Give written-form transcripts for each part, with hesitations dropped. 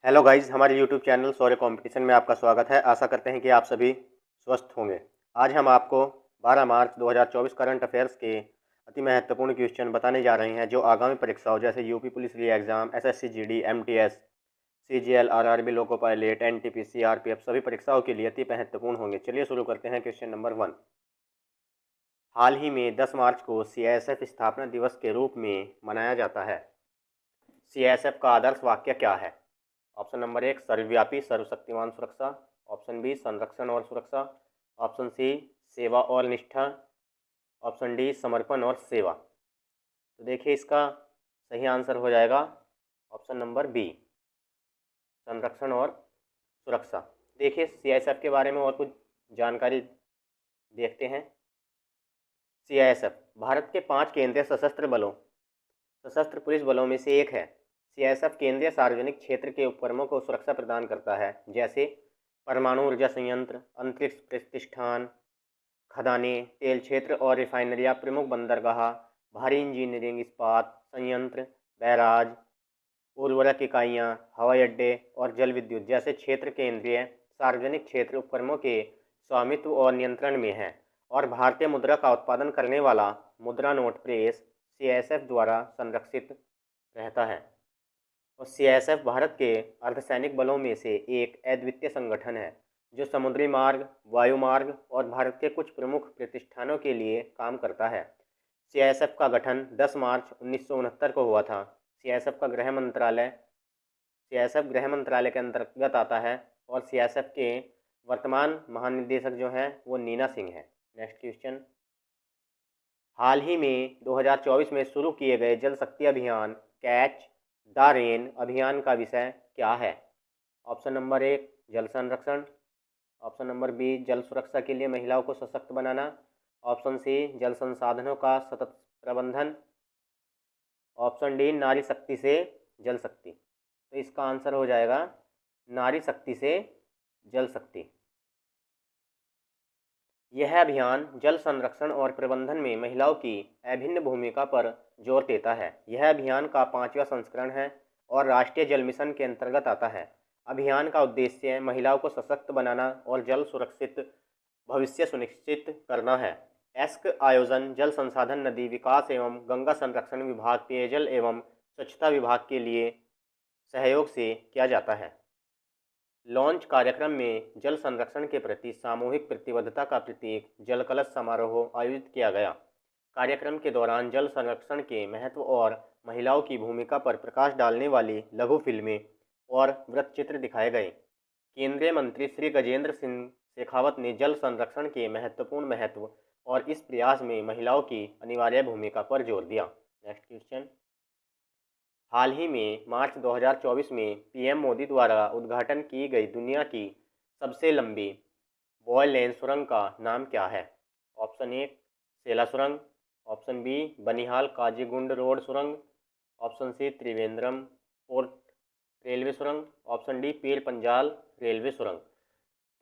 Hello guys, हमारे YouTube channel शौर्य competition में आपका स्वागत है। आशा करते हैं कि आप सभी स्वस्थ होंगे। आज हम आपको 12 मार्च 2024 करंट अफेयर्स के अति महत्वपूर्ण क्वेश्चन बताने जा रहे हैं जो आगामी परीक्षाओं जैसे यूपी पुलिस री exam, SSC GD, MTS, CGL, RRB, loco pilot, NTPC, RPF सभी परीक्षाओं के लिए अति महत्वपूर्ण होंगे। चलिए शुरू करते हैं। Question number 1। हाल ही में 10 मार्च को सीआईएसएफ स्थापना दिवस के रूप में मनाया जाता है। सीआईएसएफ का आदर्श वाक्य क्या है? ऑप्शन नंबर 1 सर्वव्यापी सर्वशक्तिमान सुरक्षा, ऑप्शन बी संरक्षण और सुरक्षा, ऑप्शन सी सेवा और निष्ठा, ऑप्शन डी समर्पण और सेवा। तो देखिए इसका सही आंसर हो जाएगा ऑप्शन नंबर बी संरक्षण और सुरक्षा। देखिए सीआईएसएफ के बारे में और कुछ जानकारी देखते हैं। सीआईएसएफ भारत के 5 केंद्रीय सशस्त्र पुलिस बलों में से एक है। सीआईएसएफ केंद्रीय सार्वजनिक क्षेत्र के उपक्रमों को सुरक्षा प्रदान करता है, जैसे परमाणु ऊर्जा संयंत्र, अंतरिक्ष प्रतिष्ठान, खदानें, तेल क्षेत्र और रिफाइनरियां, प्रमुख बंदरगाह, भारी इंजीनियरिंग इस्पात संयंत्र, बैराज, उर्वरक इकाइयां, हवाई अड्डे और जल विद्युत जैसे क्षेत्र केंद्रीय सार्वजनिक क्षेत्र उपक्रमों के स्वामित्व और नियंत्रण में है और भारतीय मुद्रा का उत्पादन करने वाला मुद्रा नोट प्रेस सीआईएसएफ द्वारा संरक्षित रहता है। और सीआईएसएफ भारत के अर्धसैनिक बलों में से एक अद्वितीय संगठन है जो समुद्री मार्ग, वायु मार्ग और भारत के कुछ प्रमुख प्रतिष्ठानों के लिए काम करता है। सीआईएसएफ का गठन 10 मार्च 1969 को हुआ था। सीआईएसएफ गृह मंत्रालय के अंतर्गत आता है और सीआईएसएफ के वर्तमान महानिदेशक जो हैं वो नीना सिंह हैं। Next question. हाल ही में 2024 में शुरू किए गए जल शक्ति अभियान कैच द रेन अभियान का विषय क्या है? ऑप्शन नंबर 1 जल संरक्षण, ऑप्शन नंबर बी जल सुरक्षा के लिए महिलाओं को सशक्त बनाना, ऑप्शन सी जल संसाधनों का सतत प्रबंधन, ऑप्शन डी नारी शक्ति से जल शक्ति। तो इसका आंसर हो जाएगा नारी शक्ति से जल शक्ति। यह अभियान जल संरक्षण और प्रबंधन में महिलाओं की अभिन्न भूमिका पर जोर देता है। यह अभियान का 5वां संस्करण है और राष्ट्रीय जल मिशन के अंतर्गत आता है। अभियान का उद्देश्य महिलाओं को सशक्त बनाना और जल सुरक्षित भविष्य सुनिश्चित करना है। एस्क आयोजन जल संसाधन, नदी विकास एवं गंगा संरक्षण विभाग, पेयजल एवं स्वच्छता विभाग के लिए सहयोग से किया जाता है। लॉन्च कार्यक्रम में जल संरक्षण के प्रति सामूहिक प्रतिबद्धता का प्रतीक जल कलश समारोह आयोजित किया गया। कार्यक्रम के दौरान जल संरक्षण के महत्व और महिलाओं की भूमिका पर प्रकाश डालने वाली लघु फिल्में और वृत्तचित्र दिखाए गए। केंद्रीय मंत्री श्री गजेंद्र सिंह शेखावत ने जल संरक्षण के महत्वपूर्ण महत्व और इस प्रयास में महिलाओं की अनिवार्य भूमिका पर जोर दिया। Next question. हाल ही में मार्च 2024 में पीएम मोदी द्वारा उद्घाटन की गई दुनिया की सबसे लंबी बॉय लेन सुरंग का नाम क्या है? ऑप्शन 1 सेला सुरंग, option B Banihal Qazigund road सुरंग, option C Trivandrum port railway सुरंग, option D Pir Panjal railway सुरंग।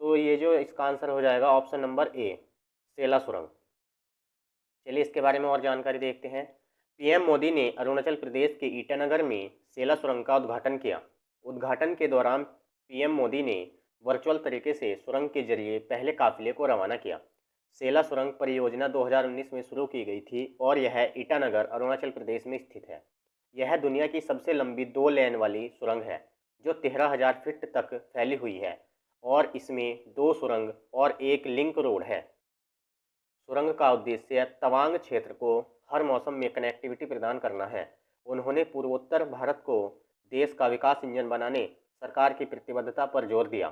तो ये जो इसका आंसर हो जाएगा ऑप्शन नंबर ए सेला सुरंग। चलिए इसके बारे में और जानकारी देखते हैं। पीएम मोदी ने अरुणाचल प्रदेश के ईटानगर में सेला सुरंग का उद्घाटन किया। उद्घाटन के दौरान पीएम मोदी ने वर्चुअल तरीके से सुरंग के जरिए पहले काफिले को रवाना किया। सेला सुरंग परियोजना 2019 में शुरू की गई थी और यह ईटानगर अरुणाचल प्रदेश में स्थित है। यह दुनिया की सबसे लंबी 2 लेन वाली सुरंग है जो 13,000 फीट तक फैली हुई है और इसमें 2 सुरंग और एक लिंक रोड है। सुरंग का उद्देश्य तवांग क्षेत्र को हर मौसम में कनेक्टिविटी प्रदान करना है। उन्होंने पूर्वोत्तर भारत को देश का विकास इंजन बनाने सरकार की प्रतिबद्धता पर जोर दिया।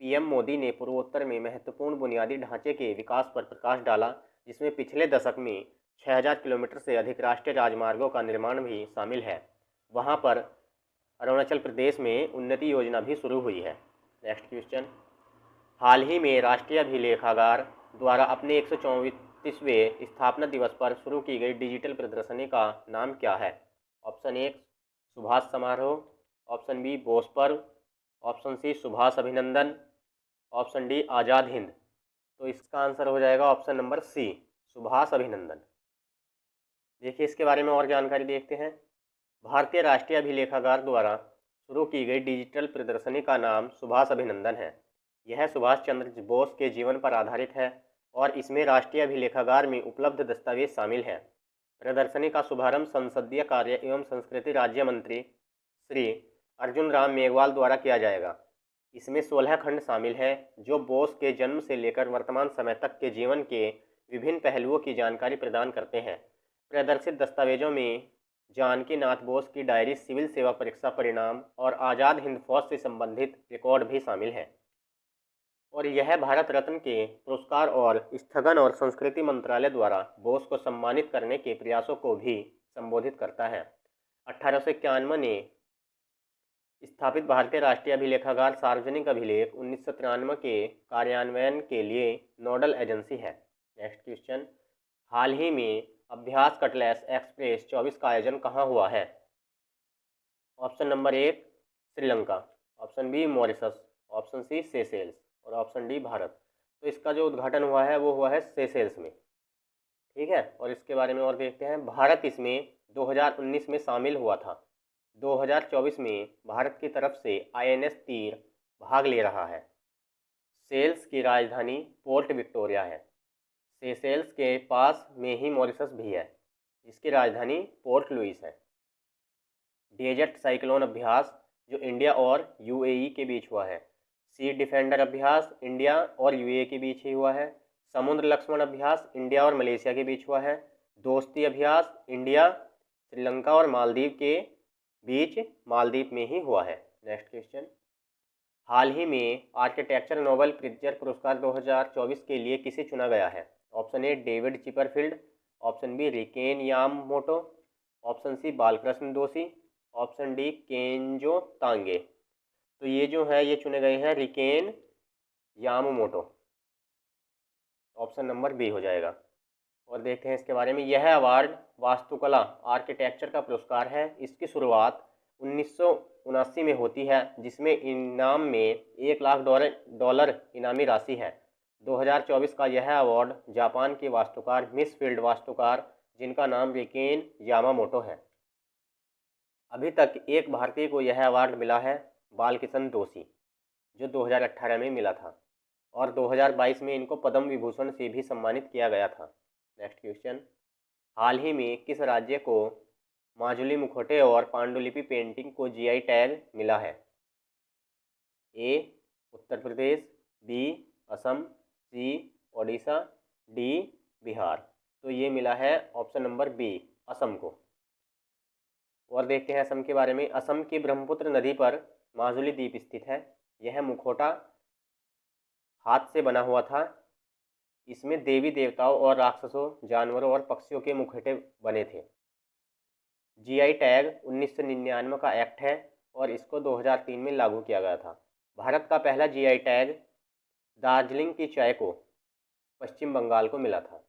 पीएम मोदी ने पूर्वोत्तर में महत्वपूर्ण बुनियादी ढांचे के विकास पर प्रकाश डाला, जिसमें पिछले दशक में 6,000 किलोमीटर से अधिक राष्ट्रीय राजमार्गों का निर्माण भी शामिल है। वहां पर अरुणाचल प्रदेश में उन्नति योजना भी शुरू हुई है। Next question. हाल ही में राष्ट्रीय अभिलेखागार द्वारा अपने 134वें स्थापना दिवस पर शुरू की गई डिजिटल प्रदर्शनी का नाम क्या है? ऑप्शन 1 सुभाष समारोह, ऑप्शन बी बोस पर्व, ऑप्शन सी सुभाष अभिनंदन, ऑप्शन डी आज़ाद हिंद। तो इसका आंसर हो जाएगा ऑप्शन नंबर सी सुभाष अभिनंदन। देखिए इसके बारे में और जानकारी देखते हैं। भारतीय राष्ट्रीय अभिलेखागार द्वारा शुरू की गई डिजिटल प्रदर्शनी का नाम सुभाष अभिनंदन है। यह सुभाष चंद्र बोस के जीवन पर आधारित है और इसमें राष्ट्रीय अभिलेखागार में उपलब्ध दस्तावेज शामिल हैं। प्रदर्शनी का शुभारंभ संसदीय कार्य एवं संस्कृति राज्य मंत्री श्री अर्जुन राम मेघवाल द्वारा किया जाएगा। इसमें 16 खंड शामिल हैं जो बोस के जन्म से लेकर वर्तमान समय तक के जीवन के विभिन्न पहलुओं की जानकारी प्रदान करते हैं। प्रदर्शित दस्तावेजों में जानकी नाथ बोस की डायरी, सिविल सेवा परीक्षा परिणाम और आज़ाद हिंद फौज से संबंधित रिकॉर्ड भी शामिल हैं। और यह भारत रत्न के पुरस्कार और स्थगन और संस्कृति मंत्रालय द्वारा बोस को सम्मानित करने के प्रयासों को भी संबोधित करता है। 1891 में स्थापित भारतीय राष्ट्रीय अभिलेखागार सार्वजनिक अभिलेख 1993 के कार्यान्वयन के लिए नोडल एजेंसी है। नेक्स्ट क्वेश्चन, हाल ही में अभ्यास कटलेस एक्सप्रेस 24 का आयोजन कहाँ हुआ है? Option number 1 Sri Lanka, option B Mauritius, option C Seychelles और ऑप्शन डी भारत। तो इसका जो उद्घाटन हुआ है वो हुआ है सेशेल्स में। ठीक है, और इसके बारे में और देखते हैं। भारत इसमें 2019 में शामिल हुआ था। 2024 में भारत की तरफ से INS तीर भाग ले रहा है। सेल्स की राजधानी पोर्ट विक्टोरिया है। सेशेल्स के पास में ही मॉरिशस भी है, जिसकी राजधानी पोर्ट लुइस है। डेजर्ट साइक्लोन अभ्यास जो इंडिया और UAE के बीच हुआ है। सी डिफेंडर अभ्यास इंडिया और UAE के बीच ही हुआ है। समुद्र लक्ष्मण अभ्यास इंडिया और मलेशिया के बीच हुआ है। दोस्ती अभ्यास इंडिया, श्रीलंका और मालदीव के बीच मालदीव में ही हुआ है। नेक्स्ट क्वेश्चन, हाल ही में आर्किटेक्चर नोबेल प्रित्जर पुरस्कार 2024 के लिए किसे चुना गया है? Option A David Chipperfield, option B Riken Yamamoto, option C Balkrishna Doshi, option D केंजो तांगे। तो ये जो है ये चुने गए हैं Riken Yamamoto. Option number B हो जाएगा। और देखते हैं इसके बारे में। यह अवार्ड वास्तुकला आर्किटेक्चर का पुरस्कार है। इसकी शुरुआत 1979 में होती है, जिसमें इनाम में $1,00,000 इनामी राशि है। 2024 का यह अवार्ड जापान के वास्तुकार मिस फील्ड वास्तुकार, जिनका नाम रिकेन यामामोटो है। अभी तक एक भारतीय को यह अवार्ड मिला है, बालकृष्ण दोषी, जो 2018 में मिला था, और 2022 में इनको पद्म विभूषण से भी सम्मानित किया गया था। नेक्स्ट क्वेश्चन, हाल ही में किस राज्य को माजुली मुखौटे और पांडुलिपि पेंटिंग को GI टैग मिला है? ए उत्तर प्रदेश, बी असम, सी ओडिशा, डी बिहार। तो ये मिला है ऑप्शन नंबर बी असम को। और देखते हैं असम के बारे में। असम की ब्रह्मपुत्र नदी पर माजुली द्वीप स्थित है। यह मुखौटा हाथ से बना हुआ था। इसमें देवी देवताओं और राक्षसों, जानवरों और पक्षियों के मुखौटे बने थे। GI टैग 1999 का एक्ट है और इसको 2003 में लागू किया गया था। भारत का पहला GI टैग दार्जिलिंग की चाय को पश्चिम बंगाल को मिला था।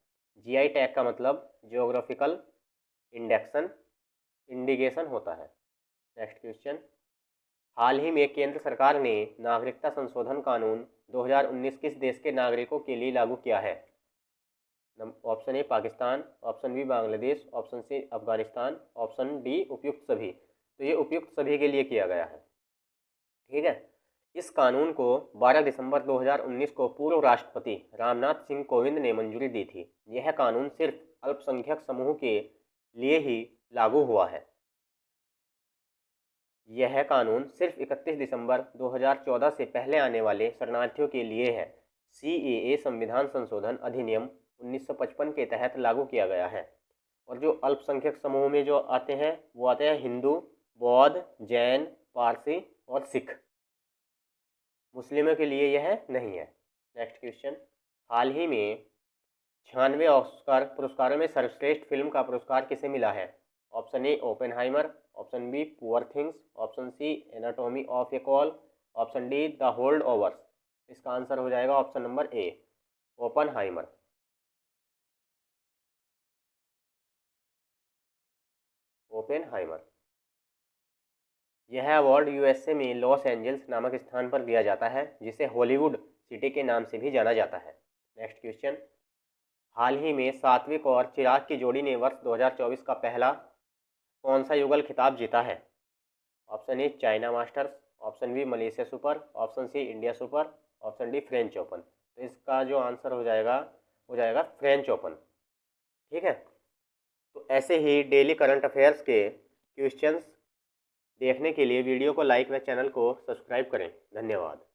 GI टैग का मतलब जियोग्राफिकल इंडिकेशन होता है। नेक्स्ट क्वेश्चन, हाल ही में केंद्र सरकार ने नागरिकता संशोधन कानून 2019 किस देश के नागरिकों के लिए लागू किया है? Option A Pakistan, option B Bangladesh, option C Afghanistan, option D उपयुक्त सभी। तो ये उपयुक्त सभी के लिए किया गया है। ठीक है, इस कानून को 12 दिसंबर 2019 को पूर्व राष्ट्रपति रामनाथ सिंह कोविंद ने मंजूरी दी थी। यह कानून सिर्फ अल्पसंख्यक समूह के लिए ही लागू हुआ है। यह कानून सिर्फ 31 दिसंबर 2014 से पहले आने वाले शरणार्थियों के लिए है। CAA संविधान संशोधन अधिनियम 1955 के तहत लागू किया गया है। और जो अल्पसंख्यक समूह में जो आते हैं वो आते हैं हिंदू, बौद्ध, जैन, पारसी और सिख। मुस्लिमों के लिए यह नहीं है। नेक्स्ट क्वेश्चन, हाल ही में 96 ऑस्कर पुरस्कारों में सर्वश्रेष्ठ फिल्म का पुरस्कार किसे मिला है? Option A Oppenheimer, option B poor things, option C anatomy of a fall, option D the holdovers ओवर्स। इसका आंसर हो जाएगा option number A Oppenheimer. Oppenheimer. यह अवार्ड USA में लॉस एंजल्स नामक स्थान पर दिया जाता है, जिसे हॉलीवुड सिटी के नाम से भी जाना जाता है। नेक्स्ट क्वेश्चन, हाल ही में सात्विक और चिराग की जोड़ी ने वर्ष 2024 का पहला कौन सा युगल खिताब जीता है? Option A China masters, option B Malaysia super, option C India super, option D French open. तो इसका जो आंसर हो जाएगा फ्रेंच ओपन। ठीक है। तो ऐसे ही डेली करंट अफेयर्स के क्वेश्चंस देखने के लिए वीडियो को लाइक व चैनल को सब्सक्राइब करें। धन्यवाद।